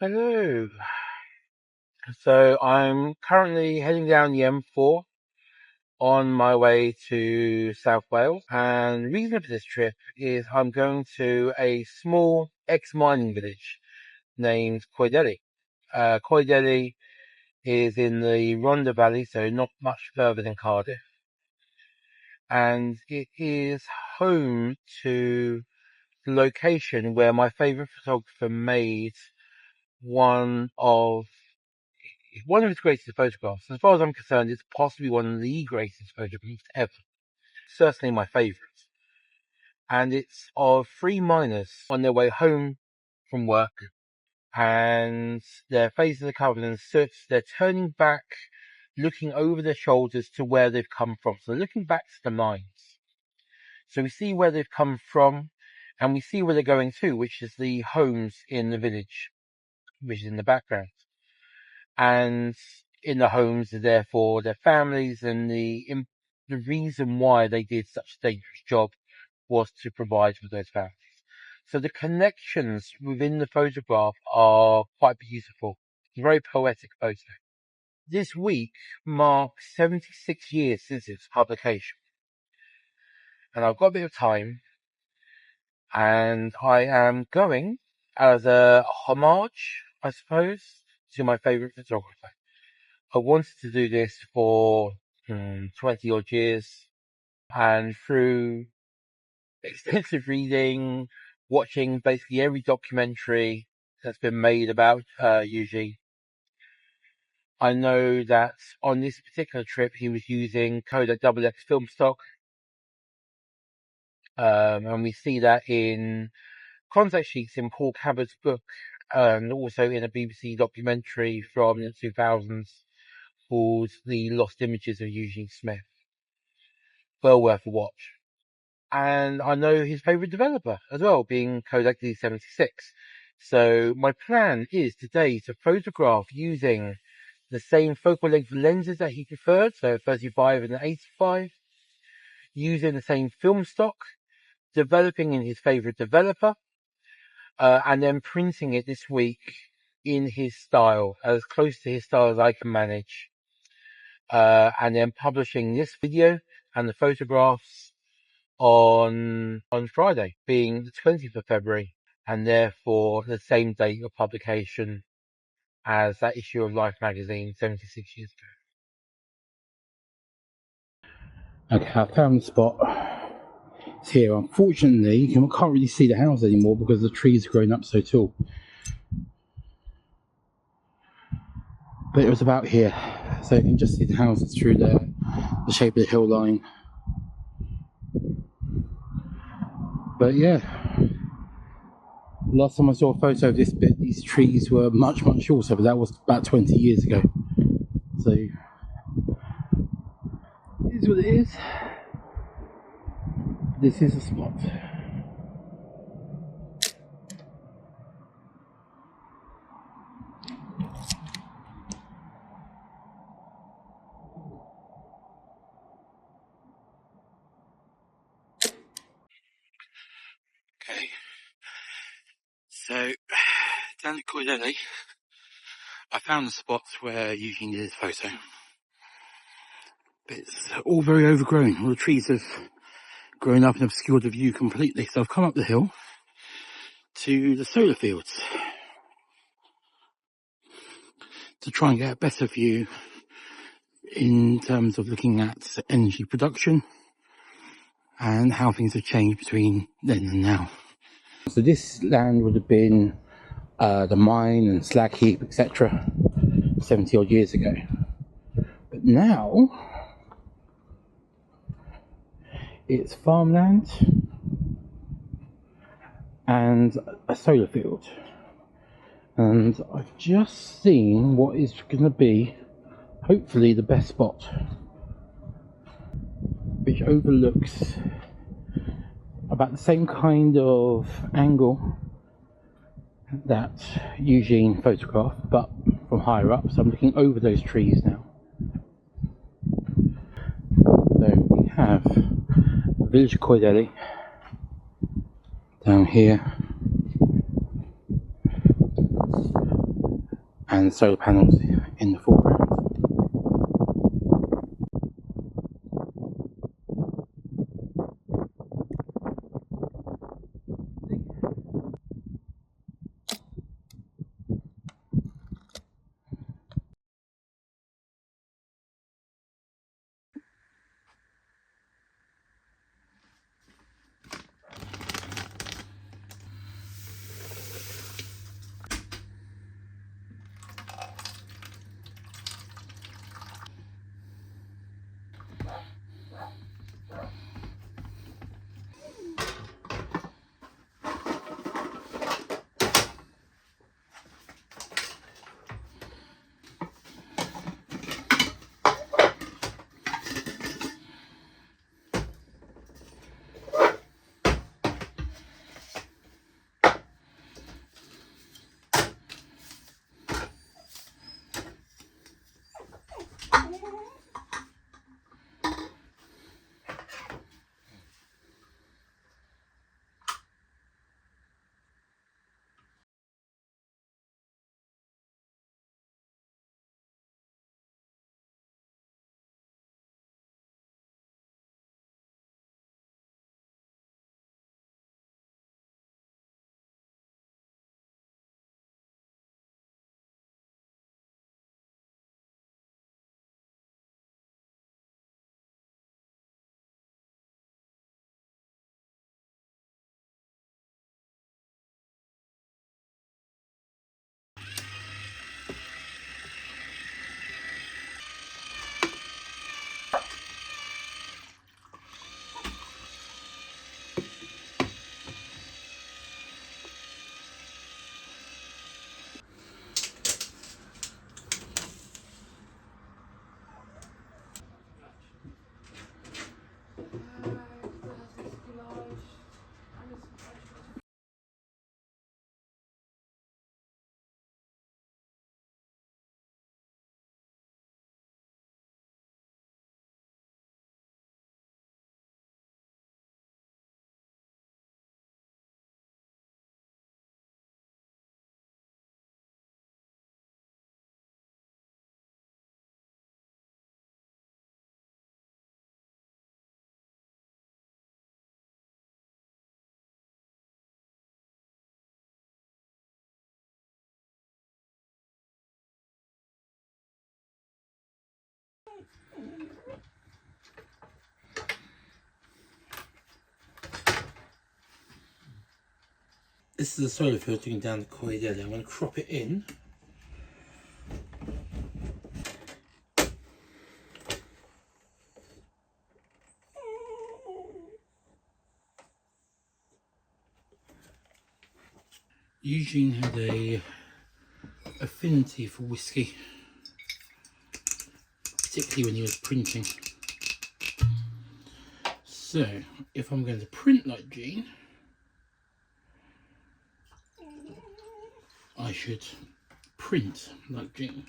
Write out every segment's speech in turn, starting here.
Hello. So I'm currently heading down the M4 on my way to South Wales, and the reason for this trip is I'm going to a small ex-mining village named Coed Ely. Coed Ely is in the Rhondda Valley, so not much further than Cardiff, and it is home to the location where my favourite photographer made one of his greatest photographs. As far as I'm concerned, it's possibly one of the greatest photographs ever. Certainly my favourite. And it's of three miners on their way home from work. And their faces are covered in soot. They're turning back, looking over their shoulders to where they've come from. So they're looking back to the mines. So we see where they've come from, and we see where they're going to, which is the homes in the village, which is in the background. And in the homes, therefore, their families, and the reason why they did such a dangerous job was to provide for those families. So the connections within the photograph are quite beautiful. It's a very poetic photo. This week marks 76 years since its publication. And I've got a bit of time, and I am going as a homage, I suppose, to my favourite photographer. I wanted to do this for 20 odd years, and through extensive reading, watching basically every documentary that's been made about Eugene, I know that on this particular trip he was using Kodak XX film stock, and we see that in contact sheets in Paul Cabuts' book, and also in a BBC documentary from the 2000s called The Lost Images of Eugene Smith. Well worth a watch. And I know his favourite developer as well, being Kodak D76. So my plan is today to photograph using the same focal length lenses that he preferred, so 35 and 85, using the same film stock, developing in his favourite developer, and then printing it this week in his style, as close to his style as I can manage, and then publishing this video and the photographs on Friday, being the 20th of February, and therefore the same date of publication as that issue of Life magazine 76 years ago. Okay, I found the spot. It's here. Unfortunately, you can't really see the house anymore because the trees are growing up so tall. But it was about here, so you can just see the houses through there, the shape of the hill line. But yeah, last time I saw a photo of this bit, these trees were much shorter, but that was about 20 years ago. So it is what it is. This is the spot. Okay, so down at Coed Ely, I found the spots where Eugene did his photo. But it's all very overgrown. All the trees have grown up and obscured the view completely. So I've come up the hill to the solar fields to try and get a better view in terms of looking at energy production and how things have changed between then and now. So this land would have been the mine and slag heap, etc., 70 odd years ago. But now it's farmland and a solar field. And I've just seen what is going to be hopefully the best spot, which overlooks about the same kind of angle that Eugene photographed, but from higher up. So I'm looking over those trees now. So we have the village of Coed Ely down here, and solar panels in the foreground. This is a solar filtering down the Coed Ely. I'm going to crop it in. Eugene had a affinity for whiskey, particularly when he was printing. So, if I'm going to print like Gene, I should print like Gene.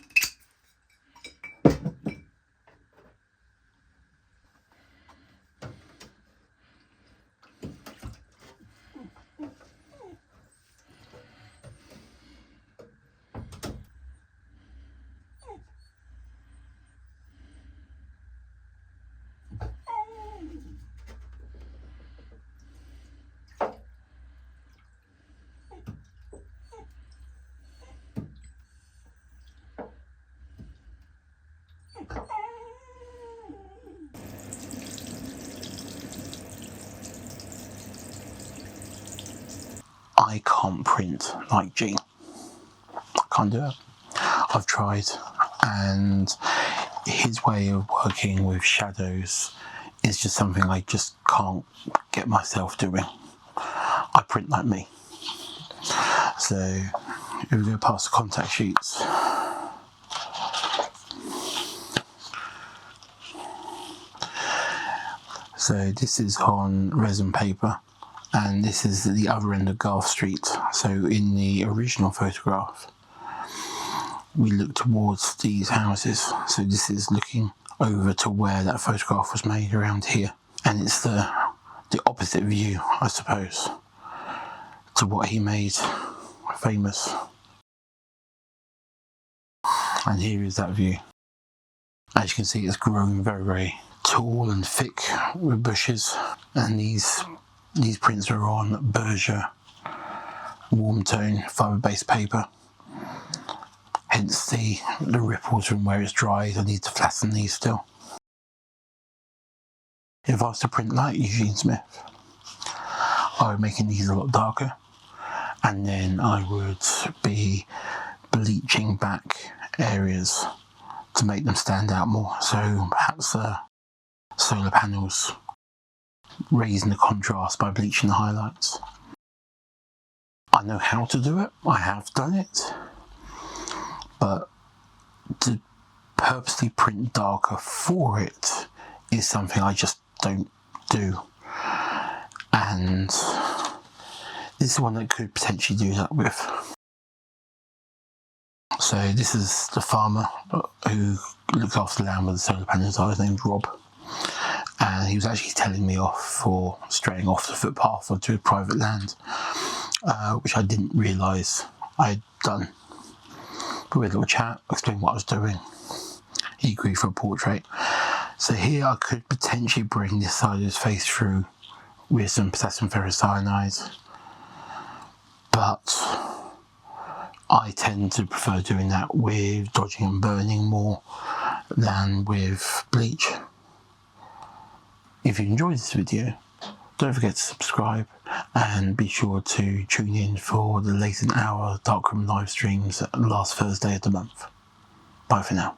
I can't print like Gene. I can't do it. I've tried, and his way of working with shadows is just something I just can't get myself doing. I print like me. So if we go past the contact sheets, so this is on resin paper, and this is the other end of Garth Street. So in the original photograph, we look towards these houses. So this is looking over to where that photograph was made, around here. And it's the opposite view, I suppose, to what he made famous. And here is that view. As you can see, it's growing very, very tall and thick with bushes. And these prints are on Bergger warm tone fibre-based paper. Hence the ripples from where it's dried. I need to flatten these still. If I was to print like Eugene Smith, I would make these a lot darker, and then I would be bleaching back areas to make them stand out more. So perhaps solar panels, raising the contrast by bleaching the highlights. I know how to do it, I have done it, but to purposely print darker for it is something I just don't do. And this is one that could potentially do that with. So this is the farmer who looks after the land with the solar panels. His name's Rob, and he was actually telling me off for straying off the footpath onto private land, which I didn't realise I had done. But we had a little chat, explained what I was doing. He agreed for a portrait. So here I could potentially bring this side of his face through with some potassium ferrocyanide, but I tend to prefer doing that with dodging and burning more than with bleach. If you enjoyed this video, don't forget to subscribe and be sure to tune in for the late hour Darkroom live streams last Thursday of the month. Bye for now.